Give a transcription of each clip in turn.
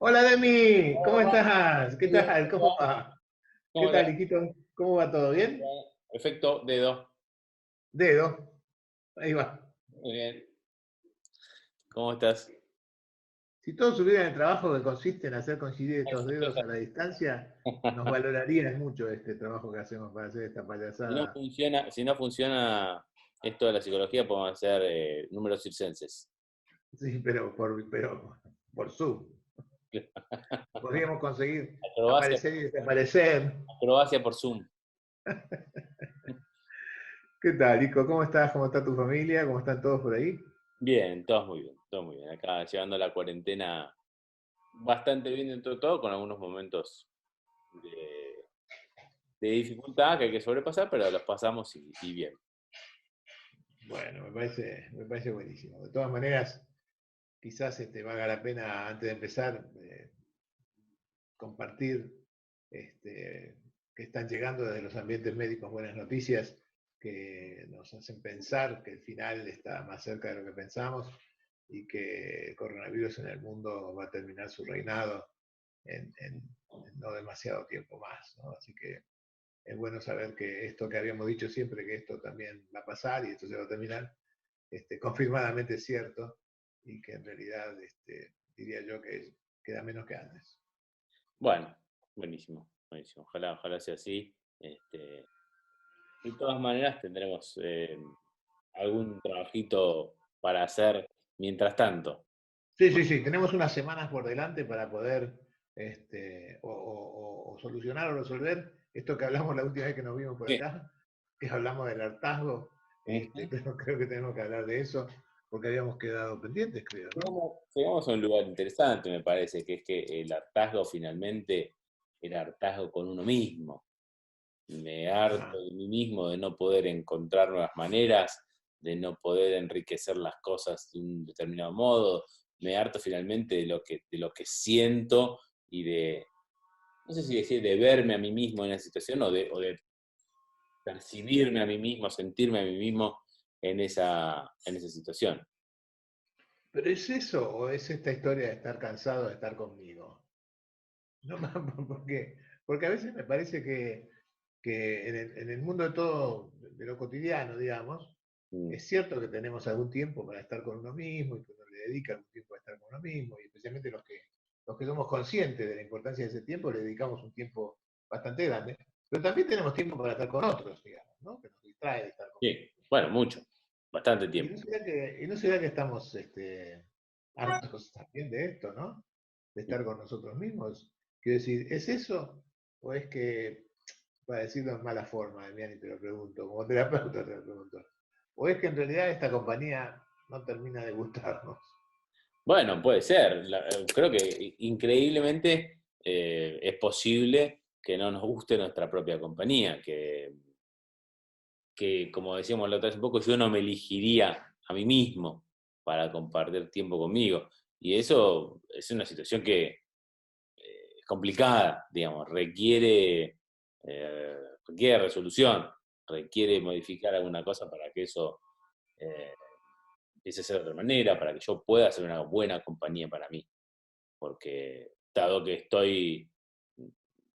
Hola Demi, ¿cómo Hola, estás? ¿Qué bien, tal? ¿Cómo va? ¿Qué ¿cómo tal, andás? hijito? ¿Cómo va todo bien? Perfecto, dedo. Dedo, ahí va. Muy bien. ¿Cómo estás? Si todos supieran el trabajo que consiste en hacer coincidir estos dedos a la distancia, nos valorarían mucho este trabajo que hacemos para hacer esta payasada. Si no funciona esto de la psicología, podemos hacer números circenses. Sí, pero por Zoom. Podríamos conseguir Acrobacia, aparecer y desaparecer. acrobacia por Zoom. ¿Qué tal, Nico? ¿Cómo estás? ¿Cómo está tu familia? ¿Cómo están todos por ahí? Bien, todos muy bien, todo muy bien. Acá llevando la cuarentena bastante bien dentro de todo, con algunos momentos de, de dificultad que hay que sobrepasar, pero los pasamos y bien. Bueno, me parece buenísimo. De todas maneras, quizás valga la pena, antes de empezar, compartir que están llegando desde los ambientes médicos buenas noticias que nos hacen pensar que el final está más cerca de lo que pensamos y que el coronavirus en el mundo va a terminar su reinado en no demasiado tiempo más, ¿no? Así que es bueno saber que esto que habíamos dicho siempre, que esto también va a pasar y esto se va a terminar, confirmadamente es cierto y que en realidad diría yo que queda menos que antes. Bueno, buenísimo, buenísimo. Ojalá sea así. De todas maneras, tendremos algún trabajito para hacer mientras tanto. Sí, sí, sí, tenemos unas semanas por delante para poder o solucionar o resolver esto que hablamos la última vez que nos vimos por Sí. acá, que hablamos del hartazgo. Ujú. Creo que tenemos que hablar de eso porque habíamos quedado pendientes, creo, ¿no? Llegamos a un lugar interesante, me parece, que es que el hartazgo finalmente era hartazgo con uno mismo. Me harto Ah, de mí mismo de no poder encontrar nuevas maneras, de no poder enriquecer las cosas de un determinado modo. Me harto finalmente de lo que siento y de, no sé si decir de verme a mí mismo en esa situación o de percibirme a mí mismo, sentirme a mí mismo en esa situación. pero ¿es eso o es esta historia de estar cansado de estar conmigo? No más porque a veces me parece que en el mundo de todo, de lo cotidiano, digamos, Mm. es cierto que tenemos algún tiempo para estar con uno mismo y que uno le dedica algún tiempo a estar con uno mismo, y especialmente los que somos conscientes de la importancia de ese tiempo, le dedicamos un tiempo bastante grande, pero también tenemos tiempo para estar con otros, digamos, ¿no? Que nos distrae de estar con Sí, otros. bueno, mucho, bastante Y tiempo. no será que estamos hartos también de esto, ¿no? De estar con nosotros mismos. Quiero decir, ¿es eso? ¿O es que, para decirlo en mala forma, Demián, y te lo pregunto, como terapeuta te lo pregunto, o es que en realidad esta compañía no termina de gustarnos? Bueno, puede ser. Creo que increíblemente es posible que no nos guste nuestra propia compañía, que como decíamos la otra vez un poco, yo no me elegiría a mí mismo para compartir tiempo conmigo. Y eso es una situación que es complicada, digamos, requiere resolución, requiere modificar alguna cosa para que eso eh, empiece a ser de otra manera, para que yo pueda ser una buena compañía para mí. Porque dado que estoy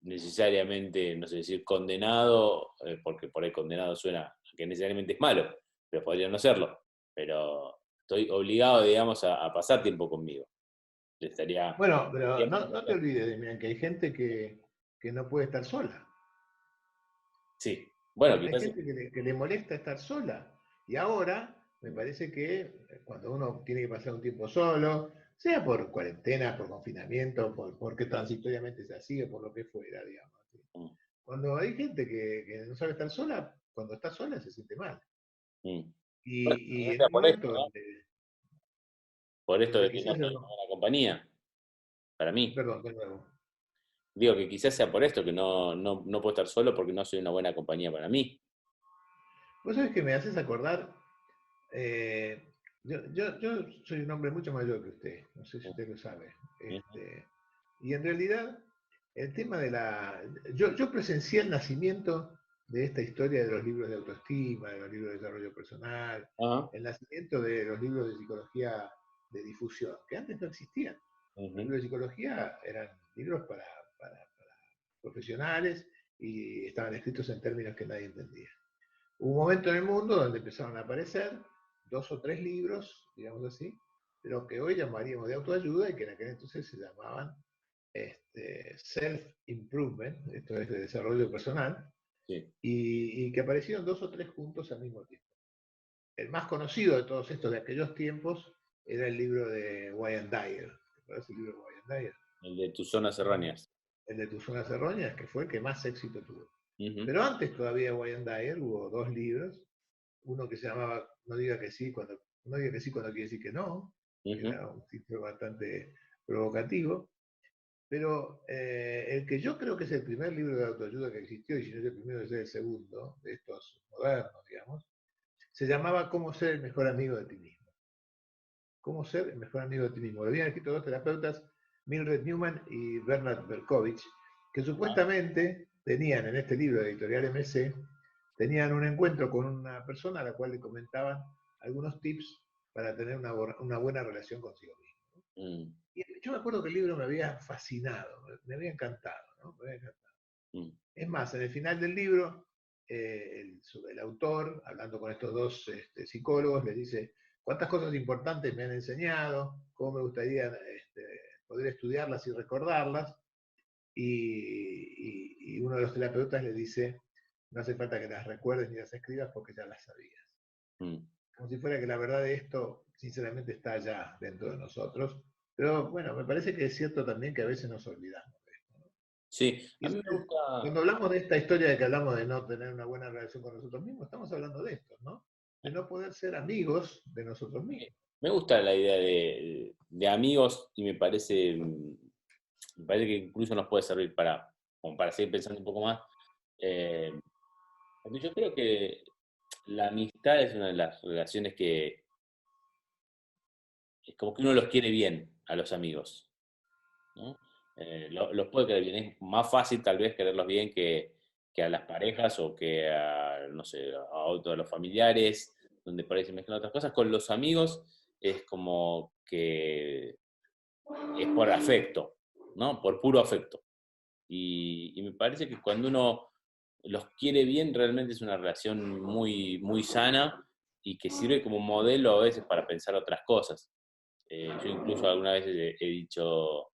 necesariamente, no sé decir condenado, porque por ahí condenado suena a que necesariamente es malo, pero podría no serlo, pero estoy obligado, digamos, a pasar tiempo conmigo. Estaría, Bueno, pero estaría no te olvides, Demián, que hay gente que no puede estar sola. sí, bueno, Hay quizás, gente que le molesta estar sola. Y ahora me parece que cuando uno tiene que pasar un tiempo solo, sea por cuarentena, por confinamiento, porque transitoriamente se así o por lo que fuera, digamos. mm, Cuando hay gente que no sabe estar sola, cuando está sola se siente mal. mm. Bueno, Y quizás en sea un por esto, momento ¿no? donde, Por esto donde de que no quizás soy una buena compañía para mí. perdón, de nuevo. Digo que quizás sea por esto que no puedo estar solo porque no soy una buena compañía para mí. Vos sabés que me haces acordar, yo soy un hombre mucho mayor que usted, no sé si usted lo sabe. Ujú. Y en realidad, el tema de la... Yo presencié el nacimiento de esta historia de los libros de autoestima, de los libros de desarrollo personal, Ajá. el nacimiento de los libros de psicología de difusión, que antes no existían. Los libros de psicología eran libros para profesionales y estaban escritos en términos que nadie entendía. Hubo un momento en el mundo donde empezaron a aparecer 2 o 3 libros, digamos así, de lo que hoy llamaríamos de autoayuda y que en aquel entonces se llamaban self-improvement, esto es de desarrollo personal, Sí. y que aparecieron 2 o 3 juntos al mismo tiempo. El más conocido de todos estos de aquellos tiempos era el libro de Wayne Dyer. ¿Te acuerdas el libro de Wayne Dyer? El de tus zonas erróneas. El de Tus zonas erróneas, que fue el que más éxito tuvo. Ujú, Pero antes todavía de Wayne Dyer hubo 2 libros, uno que se llamaba No diga que sí cuando quiere decir que no, que ujú. era un título bastante provocativo, pero el que yo creo que es el primer libro de autoayuda que existió, y si no es el primero, es el segundo, de estos modernos, digamos, se llamaba Cómo ser el mejor amigo de ti mismo. Cómo ser el mejor amigo de ti mismo. Lo habían escrito 2 terapeutas, Mildred Newman y Bernard Berkovich, que Ah, supuestamente tenían en este libro de Editorial MC, tenían un encuentro con una persona a la cual le comentaban algunos tips para tener una buena relación consigo mismo. mm, Y yo me acuerdo que el libro me había fascinado, me había encantado, ¿no? Me había encantado. mm, Es más, en el final del libro, el autor, hablando con estos 2 psicólogos, le dice, ¿cuántas cosas importantes me han enseñado? ¿Cómo me gustaría poder estudiarlas y recordarlas? Y uno de los terapeutas le dice, no hace falta que las recuerdes ni las escribas porque ya las sabías. mm. Como si fuera que la verdad de esto, sinceramente, está ya dentro de nosotros. Pero bueno, me parece que es cierto también que a veces nos olvidamos. Sí, Y a mí me gusta, cuando hablamos de esta historia de que hablamos de no tener una buena relación con nosotros mismos, estamos hablando de esto, ¿no? De no poder ser amigos de nosotros mismos. me gusta la idea de amigos y me parece que incluso nos puede servir como para seguir pensando un poco más. Eh, Porque yo creo que la amistad es una de las relaciones que es como que uno los quiere bien a los amigos, ¿no? Los puede querer bien. Es más fácil tal vez quererlos bien que a las parejas o que a, no sé, a otros de los familiares, donde por ahí se mezclan otras cosas. Con los amigos es como que es por afecto, ¿no? Por puro afecto. Y me parece que cuando uno los quiere bien, realmente es una relación muy, muy sana y que sirve como modelo a veces para pensar otras cosas. Yo incluso alguna vez he dicho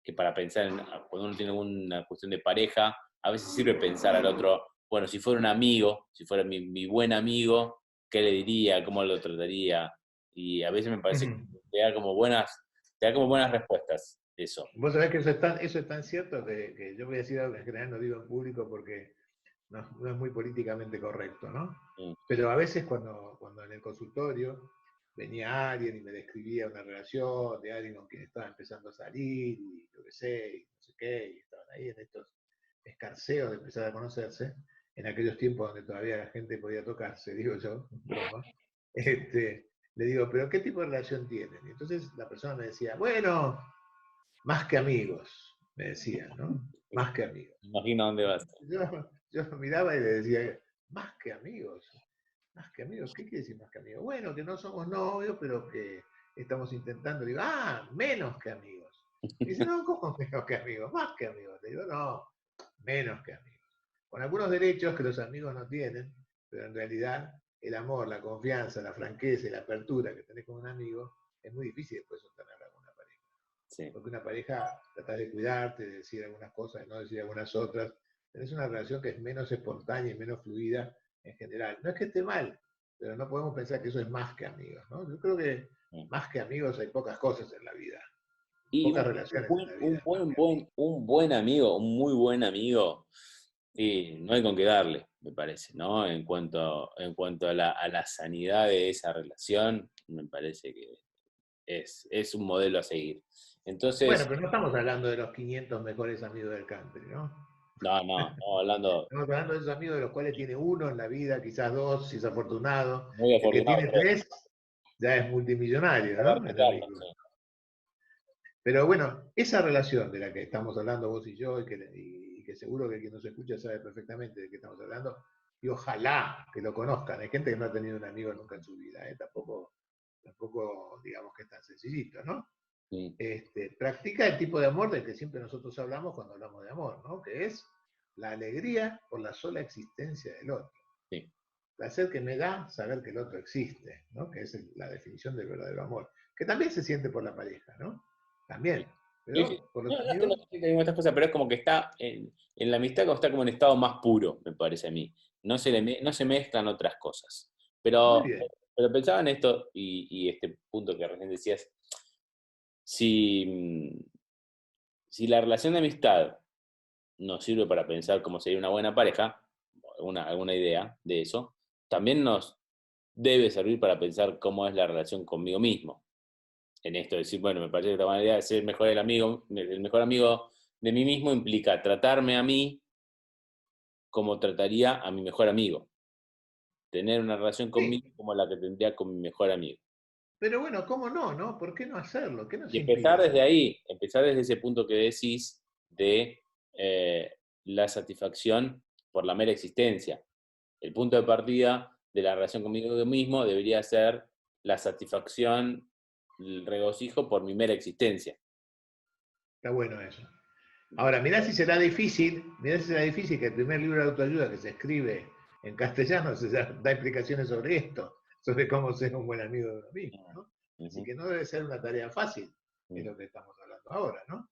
que para pensar cuando uno tiene alguna cuestión de pareja, a veces sirve pensar al otro, bueno, si fuera un amigo, si fuera mi buen amigo, ¿qué le diría? ¿Cómo lo trataría? Y a veces me parece que te da como buenas respuestas eso. Vos sabés que eso es tan cierto que yo voy a decir algo que en general no digo en público porque no es muy políticamente correcto, ¿no? Mm, Pero a veces cuando en el consultorio venía alguien y me describía una relación de alguien con quien estaba empezando a salir y yo qué sé, y no sé qué, y estaban ahí en estos escarceos de empezar a conocerse, en aquellos tiempos donde todavía la gente podía tocarse, digo yo, broma, le digo, ¿pero qué tipo de relación tienen? Y entonces la persona me decía, bueno, más que amigos, me decía, ¿no? Más que amigos. Imagino dónde vas. Yo lo miraba y le decía, más que amigos, más que amigos, ¿qué quiere decir más que amigos? Bueno, que no somos novios, pero que estamos intentando, digo, menos que amigos. Y dice, no, ¿cómo menos que amigos? Más que amigos. Le digo, no, menos que amigos. Con algunos derechos que los amigos no tienen, pero en realidad el amor, la confianza, la franqueza y la apertura que tenés con un amigo es muy difícil después sostenerla con una pareja. Sí. Porque una pareja trata de cuidarte, de decir algunas cosas, de no decir algunas otras. Tenés una relación que es menos espontánea y menos fluida en general. No es que esté mal, pero no podemos pensar que eso es más que amigos, ¿no? Yo creo que más que amigos hay pocas cosas en la vida, Y pocas relaciones en la vida, más que amigos. un buen amigo, un muy buen amigo, y no hay con qué darle, me parece, ¿no? En cuanto a la sanidad de esa relación, me parece que es un modelo a seguir. Bueno, Entonces, pero no estamos hablando de los 500 mejores amigos del country, ¿no? no, hablando Estamos hablando de esos amigos de los cuales tiene uno en la vida, quizás dos, si es afortunado. muy El que afortunado, tiene tres ya es multimillonario, ¿no? En Carlos, amigos. sí. Pero bueno, esa relación de la que estamos hablando vos y yo, y que seguro que quien nos escucha sabe perfectamente de qué estamos hablando, y ojalá que lo conozcan. Hay gente que no ha tenido un amigo nunca en su vida, ¿eh? Tampoco digamos que es tan sencillito, ¿no? Mm, practica el tipo de amor del que siempre nosotros hablamos cuando hablamos de amor, ¿no? Que es la alegría por la sola existencia del otro. sí. Placer que me da saber que el otro existe, ¿no? Que es la definición del verdadero amor. Que también se siente por la pareja, ¿no? También. Sí, sí. Pero por No, los no es que no amigos, se digan estas cosas, pero es como que está en la amistad, como está como en estado más puro, me parece a mí. No se mezclan otras cosas. muy Pero, bien. pero pensaba en esto y este punto que recién decías, si, si la relación de amistad nos sirve para pensar cómo sería una buena pareja, alguna idea de eso, también nos debe servir para pensar cómo es la relación conmigo mismo. En esto de decir, bueno, me parece que la manera de ser mejor el mejor amigo de mí mismo implica tratarme a mí como trataría a mi mejor amigo, tener una relación Sí, conmigo como la que tendría con mi mejor amigo. pero bueno, ¿cómo no, no? ¿Por qué no hacerlo? ¿Qué nos Y empezar impide? desde ahí, empezar desde ese punto que decís de eh, la satisfacción por la mera existencia. El punto de partida de la relación conmigo mismo debería ser la satisfacción, el regocijo por mi mera existencia. Está bueno eso. Ahora, mirá si será difícil que el primer libro de autoayuda que se escribe en castellano da explicaciones sobre esto, sobre cómo ser un buen amigo de uno mismo, ¿no? Así Ujú, que no debe ser una tarea fácil, es ujú, lo que estamos hablando ahora, ¿no?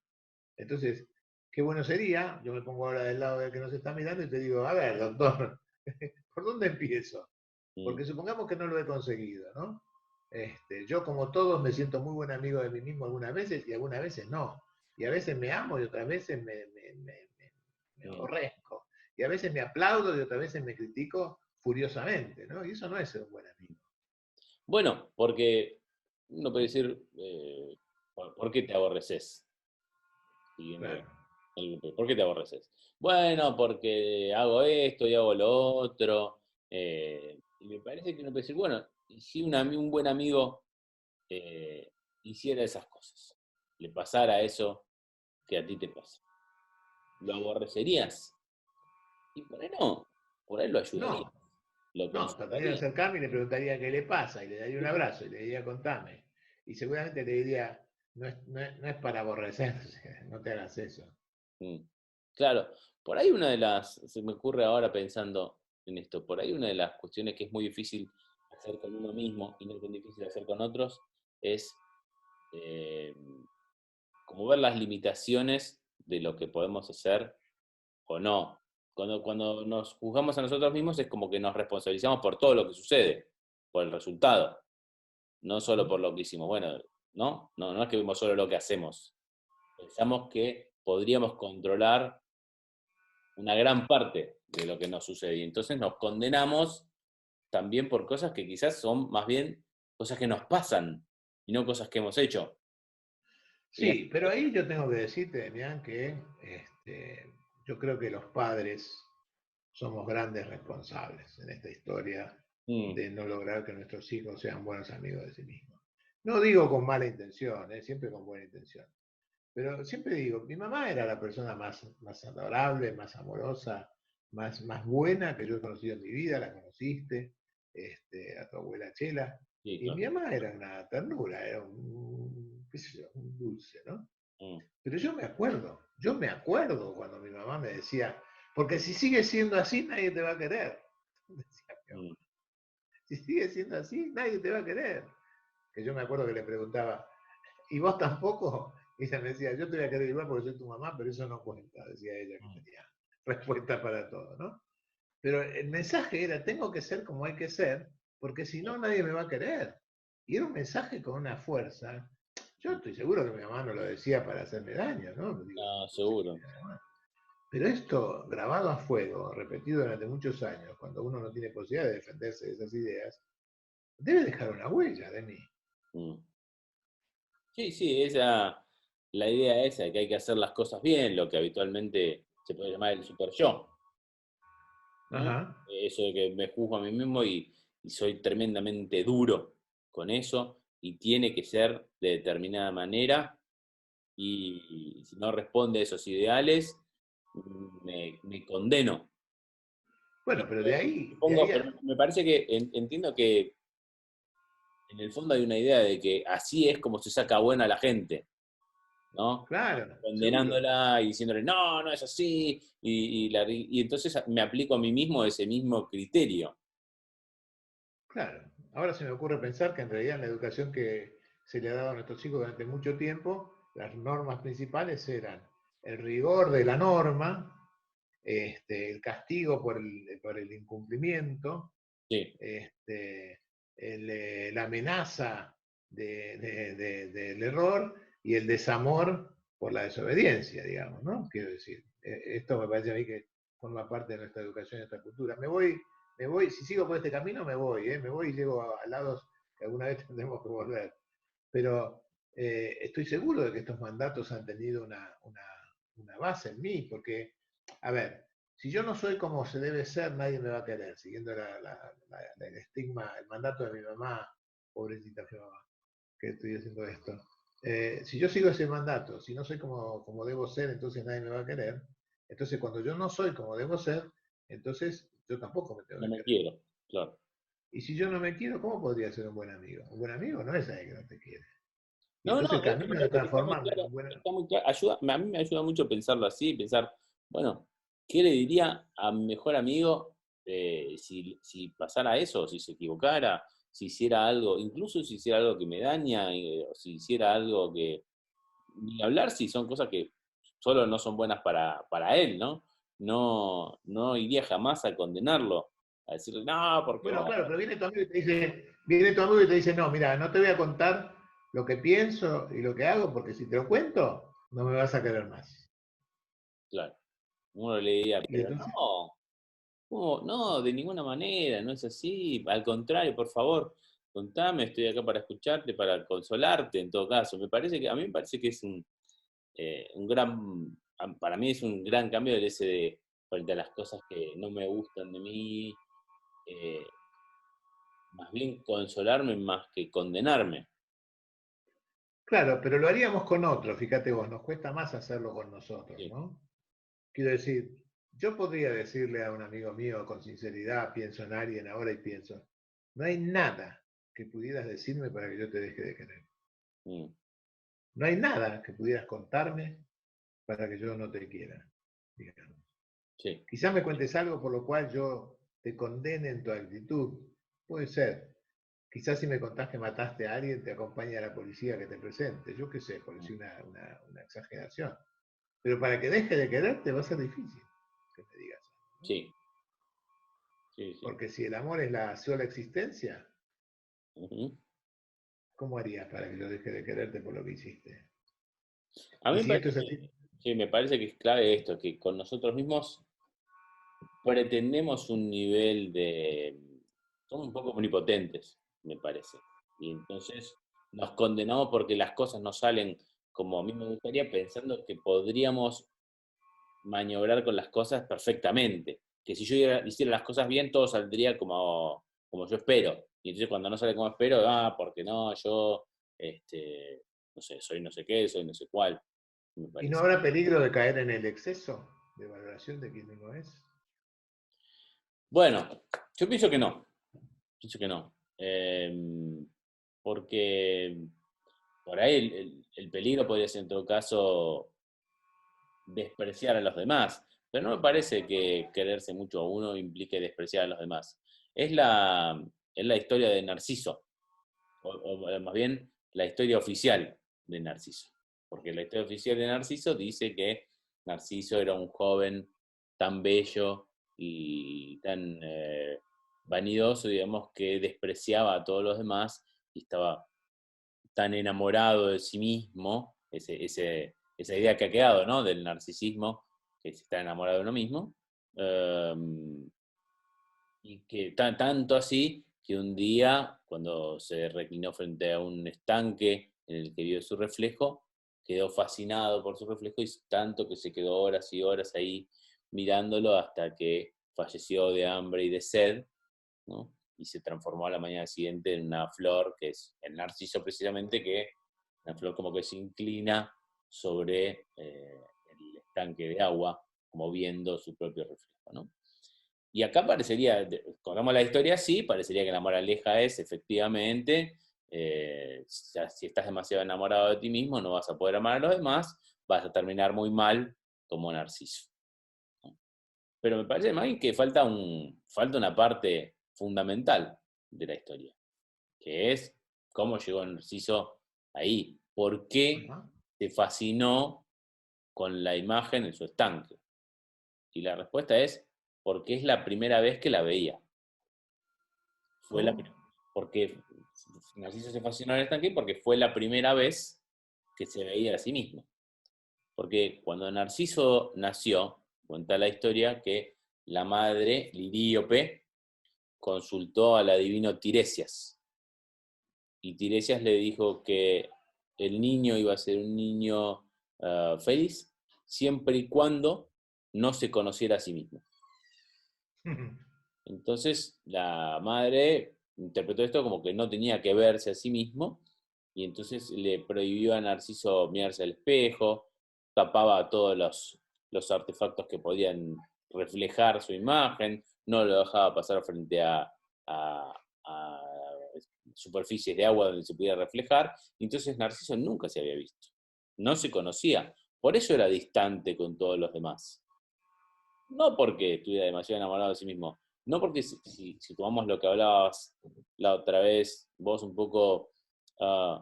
Entonces, qué bueno sería, yo me pongo ahora del lado del que nos está mirando y te digo, a ver, doctor, ¿por dónde empiezo? ujú, Porque supongamos que no lo he conseguido, ¿no? Yo, como todos, me siento muy buen amigo de mí mismo algunas veces y algunas veces no. Y a veces me amo y otras veces me ujú. aborrezco. Y a veces me aplaudo y otras veces me critico furiosamente, ¿no? Y eso no es ser un buen amigo. Bueno, porque uno puede decir, ¿por qué te aborreces? Siguiendo Claro. ¿por qué te aborreces? Bueno, porque hago esto y hago lo otro. Y me parece que uno puede decir, bueno, y si un buen amigo hiciera esas cosas, le pasara eso que a ti te pasa, ¿lo aborrecerías? Y por ahí lo ayudarías, No, lo no, trataría de consolarías. acercarme y le preguntaría qué le pasa, y le daría un abrazo, y le diría contame. Y seguramente le diría, no es para aborrecerse, no te hagas eso. Mm. Claro, por ahí se me ocurre ahora pensando en esto, por ahí una de las cuestiones que es muy difícil hacer con uno mismo y no tan difícil hacer con otros es eh, como ver las limitaciones de lo que podemos hacer o no. Cuando nos juzgamos a nosotros mismos es como que nos responsabilizamos por todo lo que sucede, por el resultado, no solo por lo que hicimos. Bueno, no es que vemos solo lo que hacemos. Pensamos que podríamos controlar una gran parte de lo que nos sucede. Y entonces nos condenamos también por cosas que quizás son más bien cosas que nos pasan y no cosas que hemos hecho. Y Sí, pero ahí yo tengo que decirte, Demián, que yo creo que los padres somos grandes responsables en esta historia mm, de no lograr que nuestros hijos sean buenos amigos de sí mismos. No digo con mala intención, siempre con buena intención. Pero siempre digo, mi mamá era la persona más adorable, más amorosa, más buena que yo he conocido en mi vida, la conociste, a tu abuela Chela. sí, Y claro. mi mamá era una ternura, era qué sé yo, un dulce, ¿no? Mm, Pero yo me acuerdo cuando mi mamá me decía, porque si sigue siendo así, nadie te va a querer. Decía mi mamá, mm, si sigue siendo así, nadie te va a querer. Que yo me acuerdo que le preguntaba, ¿y vos tampoco? Y ella me decía, yo te voy a querer igual porque soy tu mamá, pero eso no cuenta, decía ella que mm, tenía respuesta para todo, ¿no? Pero el mensaje era, tengo que ser como hay que ser, porque si no nadie me va a querer. Y era un mensaje con una fuerza. Yo mm. estoy seguro que mi mamá no lo decía para hacerme daño, ¿no? Digo, No, no sé quién seguro. era mi mamá. Pero esto, grabado a fuego, repetido durante muchos años, cuando uno no tiene posibilidad de defenderse de esas ideas, debe dejar una huella de mí. Mm. Sí, sí, la idea esa de que hay que hacer las cosas bien, lo que habitualmente se puede llamar el super yo, ¿no? Ajá. Eso de que me juzgo a mí mismo y soy tremendamente duro con eso y tiene que ser de determinada manera y si no responde a esos ideales, me condeno. Y Bueno, pero de ahí, pero me parece que entiendo que en el fondo hay una idea de que así es como se saca buena a la gente, ¿no? Claro, seguro. Condenándola y diciéndole, no, no es así, y entonces me aplico a mí mismo ese mismo criterio. Claro. Ahora se me ocurre pensar que en realidad en la educación que se le ha dado a nuestros chicos durante mucho tiempo, las normas principales eran el rigor de la norma, el castigo por el incumplimiento, Sí, este, la amenaza del error y el desamor por la desobediencia, digamos, ¿no? Quiero decir, esto me parece a mí que forma parte de nuestra educación y nuestra cultura. Me voy, si sigo por este camino me voy y llego a lados que alguna vez tendremos que volver. Pero estoy seguro de que estos mandatos han tenido una base en mí, porque, a ver, si yo no soy como se debe ser, nadie me va a querer, siguiendo el estigma, el mandato de mi mamá, pobrecita mi mamá, que estoy haciendo esto. Si yo sigo ese mandato, si no soy como debo ser, entonces nadie me va a querer. Entonces, cuando yo no soy como debo ser, entonces yo tampoco me tengo no que me querer. quiero, claro. Y si yo no me quiero, ¿cómo podría ser un buen amigo? Un buen amigo no es alguien que no te quiere. Y No, entonces no, el de hecho camino me de parece que está muy transformarme en claro, un buen amigo. está muy claro. A mí me ayuda mucho pensarlo así, pensar, bueno, ¿qué le diría a mi mejor amigo si pasara eso, si se equivocara, si hiciera algo, incluso si hiciera algo que me daña, o si hiciera algo que, ni hablar si son cosas que solo no son buenas para él, ¿no? No, no iría jamás a condenarlo, a decirle, no, porque Bueno, vos, claro, pero viene tu amigo y te dice, viene tu amigo y te dice, no, mira, no te voy a contar lo que pienso y lo que hago, porque si te lo cuento, no me vas a querer más. claro, uno le diría, Y pero entonces, no. No, no, de ninguna manera, no es así. Al contrario, por favor, contame, estoy acá para escucharte, para consolarte en todo caso. A mí me parece que es un gran, para mí es un gran cambio el ese de frente a las cosas que no me gustan de mí, eh, más bien consolarme más que condenarme. claro, pero lo haríamos con otro, fíjate vos, nos cuesta más hacerlo con nosotros, Sí, ¿no? Quiero decir, yo podría decirle a un amigo mío con sinceridad, pienso en alguien ahora y pienso, no hay nada que pudieras decirme para que yo te deje de querer. mm, No hay nada que pudieras contarme para que yo no te quiera, digamos. sí, Quizás me cuentes algo por lo cual yo te condene en tu actitud. Puede ser. Quizás si me contás que mataste a alguien, te acompaña a la policía que te presente. Yo qué sé, por mm, decir una exageración. Pero para que deje de quererte va a ser difícil que me digas algo, ¿no? sí, sí, sí. Porque si el amor es la sola existencia, Ujú. ¿cómo harías para que yo deje de quererte por lo que hiciste? A Y mí me si esto parece es así, sí, me parece que es clave esto, que con nosotros mismos pretendemos un nivel de... Somos un poco omnipotentes, me parece. Y entonces nos condenamos porque las cosas no salen como a mí me gustaría, pensando que podríamos maniobrar con las cosas perfectamente. Que si yo hiciera las cosas bien, todo saldría como yo espero. Y entonces cuando no sale como espero, porque no, yo, no sé, soy no sé qué, soy no sé cuál, me ¿y no parece. habrá peligro de caer en el exceso de valoración de quien uno es? Bueno, yo pienso que no. Pienso que no. Porque por ahí el peligro podría ser en todo caso despreciar a los demás. Pero no me parece que quererse mucho a uno implique despreciar a los demás. Es la, es la historia de Narciso, o más bien la historia oficial de Narciso. Porque la historia oficial de Narciso dice que Narciso era un joven tan bello y tan vanidoso, digamos, que despreciaba a todos los demás y estaba tan enamorado de sí mismo, esa idea que ha quedado, ¿no? Del narcisismo, que se está enamorado de uno mismo, eh, y que tanto así que un día, cuando se reclinó frente a un estanque en el que vio su reflejo, quedó fascinado por su reflejo y tanto que se quedó horas y horas ahí mirándolo hasta que falleció de hambre y de sed, ¿no? Y se transformó a la mañana siguiente en una flor, que es el narciso precisamente, que una flor como que se inclina sobre el estanque de agua, como viendo su propio reflejo, ¿no? Y acá parecería, contamos la historia así, parecería que la moraleja es efectivamente Si estás demasiado enamorado de ti mismo, no vas a poder amar a los demás, vas a terminar muy mal como Narciso. Pero me parece más bien que falta una parte fundamental de la historia, que es cómo llegó Narciso ahí, por qué Ajá. se fascinó con la imagen en su estanque. Y la respuesta es porque es la primera vez que la veía. Fue la, ¿Cómo? porque Narciso se fascinó en el estanque porque fue la primera vez que se veía a sí mismo. Porque cuando Narciso nació, cuenta la historia que la madre, Liríope, consultó al adivino Tiresias. Y Tiresias le dijo que el niño iba a ser un niño feliz siempre y cuando no se conociera a sí mismo. Entonces la madre interpretó esto como que no tenía que verse a sí mismo y entonces le prohibió a Narciso mirarse al espejo, tapaba todos los artefactos que podían reflejar su imagen, no lo dejaba pasar frente a superficies de agua donde se pudiera reflejar, y entonces Narciso nunca se había visto, no se conocía, por eso era distante con todos los demás. No porque estuviera demasiado enamorado de sí mismo, no porque si tomamos lo que hablabas la otra vez, vos un poco uh,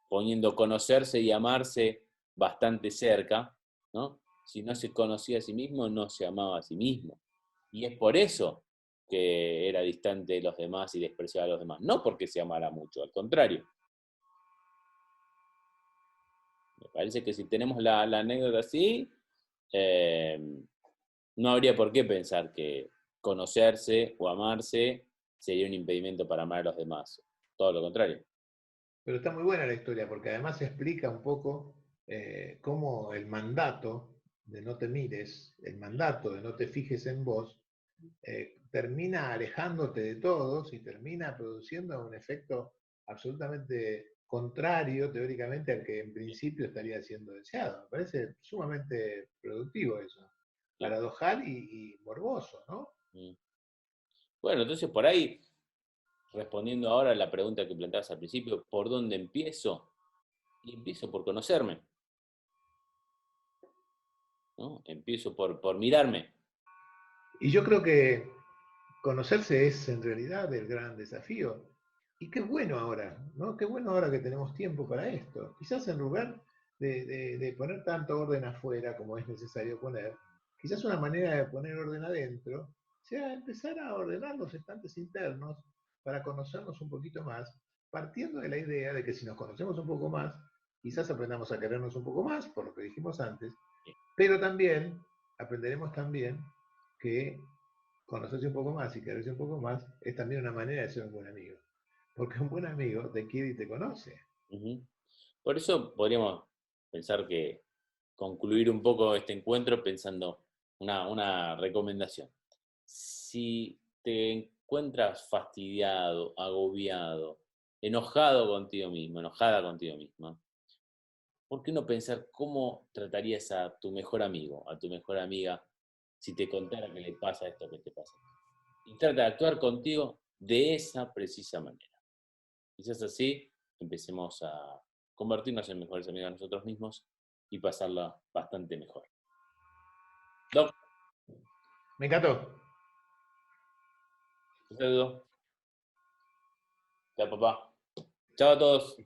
poniendo conocerse y amarse bastante cerca, ¿no? Si no se conocía a sí mismo, no se amaba a sí mismo. Y es por eso que era distante de los demás y despreciaba a los demás. No porque se amara mucho, al contrario. Me parece que si tenemos la anécdota así, eh, no habría por qué pensar que conocerse o amarse sería un impedimento para amar a los demás. Todo lo contrario. Pero está muy buena la historia porque además explica un poco cómo el mandato de no te mires, el mandato de no te fijes en vos, termina alejándote de todos y termina produciendo un efecto absolutamente contrario teóricamente al que en principio estaría siendo deseado. Me parece sumamente productivo eso, Sí. paradojal y morboso, ¿no? Mm. Bueno, entonces por ahí, respondiendo ahora a la pregunta que planteabas al principio, ¿por dónde empiezo? Y empiezo por conocerme, ¿no? Empiezo por mirarme. Y yo creo que conocerse es en realidad el gran desafío. Y qué bueno ahora, ¿no? Qué bueno ahora que tenemos tiempo para esto. Quizás en lugar de poner tanto orden afuera como es necesario poner, quizás una manera de poner orden adentro sea empezar a ordenar los estantes internos para conocernos un poquito más, partiendo de la idea de que si nos conocemos un poco más, quizás aprendamos a querernos un poco más, por lo que dijimos antes, pero también aprenderemos también que conocerse un poco más y quererse un poco más es también una manera de ser un buen amigo. Porque un buen amigo te quiere y te conoce. Uh-huh. Por eso podríamos pensar que concluir un poco este encuentro pensando una recomendación. Si te encuentras fastidiado, agobiado, enojado contigo mismo, enojada contigo misma, ¿por qué no pensar cómo tratarías a tu mejor amigo, a tu mejor amiga, si te contara que le pasa esto que te pasa? Y trata de actuar contigo de esa precisa manera. Quizás así empecemos a convertirnos en mejores amigos nosotros mismos y pasarla bastante mejor. Doc, Me encantó. un saludo. Chao, papá. Chao a todos.